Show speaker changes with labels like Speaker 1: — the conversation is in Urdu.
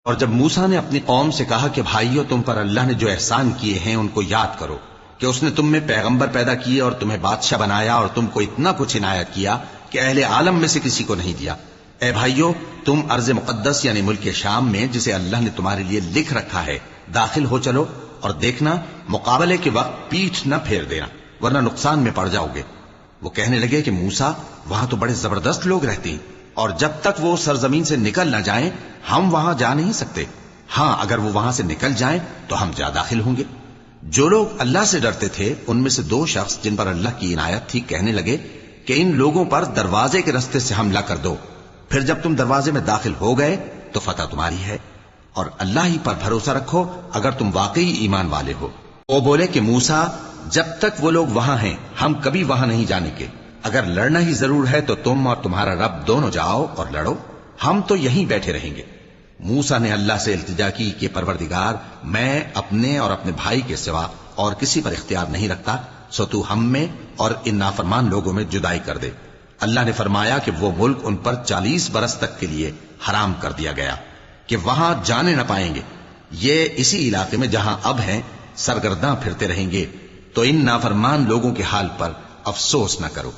Speaker 1: اور جب موسیٰ نے اپنی قوم سے کہا کہ بھائیو، تم پر اللہ نے جو احسان کیے ہیں ان کو یاد کرو، کہ اس نے تم میں پیغمبر پیدا کیے اور تمہیں بادشاہ بنایا اور تم کو اتنا کچھ عنایت کیا کہ اہل عالم میں سے کسی کو نہیں دیا۔ اے بھائیو، تم ارض مقدس یعنی ملک شام میں، جسے اللہ نے تمہارے لیے لکھ رکھا ہے، داخل ہو چلو، اور دیکھنا مقابلے کے وقت پیٹھ نہ پھیر دینا، ورنہ نقصان میں پڑ جاؤ گے۔ وہ کہنے لگے کہ موسیٰ، وہاں تو بڑے زبردست لوگ رہتے ہیں، اور جب تک وہ سرزمین سے نکل نہ جائیں ہم وہاں جا نہیں سکتے۔ ہاں، اگر وہ وہاں سے نکل جائیں تو ہم جا داخل ہوں گے۔ جو لوگ اللہ سے ڈرتے تھے ان میں سے 2 شخص جن پر اللہ کی عنایت تھی کہنے لگے کہ ان لوگوں پر دروازے کے رستے سے حملہ کر دو، پھر جب تم دروازے میں داخل ہو گئے تو فتح تمہاری ہے، اور اللہ ہی پر بھروسہ رکھو اگر تم واقعی ایمان والے ہو۔ وہ بولے کہ موسیٰ، جب تک وہ لوگ وہاں ہیں ہم کبھی وہاں نہیں جانے کے، اگر لڑنا ہی ضرور ہے تو تم اور تمہارا رب دونوں جاؤ اور لڑو، ہم تو یہیں بیٹھے رہیں گے۔ موسیٰ نے اللہ سے التجا کی کہ پروردگار، میں اپنے اور اپنے بھائی کے سوا اور کسی پر اختیار نہیں رکھتا، سو تو ہم میں اور ان نافرمان لوگوں میں جدائی کر دے۔ اللہ نے فرمایا کہ وہ ملک ان پر 40 برس تک کے لیے حرام کر دیا گیا کہ وہاں جانے نہ پائیں گے۔ یہ اسی علاقے میں جہاں اب ہیں سرگرداں پھرتے رہیں گے، تو ان نافرمان لوگوں کے حال پر افسوس نہ کرو۔